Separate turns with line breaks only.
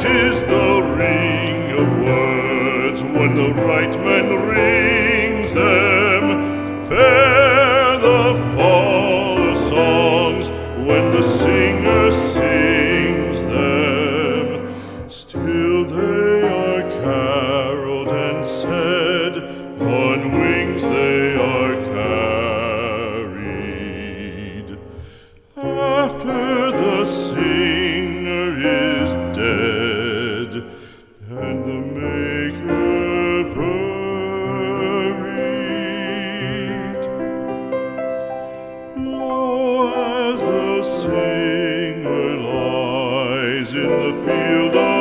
Sweet is the ring of words when the right man rings them. Fair the fall of songs when the singer sings them. Still they are caroled and said, on wings they are carried. After the singer is dead and the maker buried, lo, as the singer lies in the field of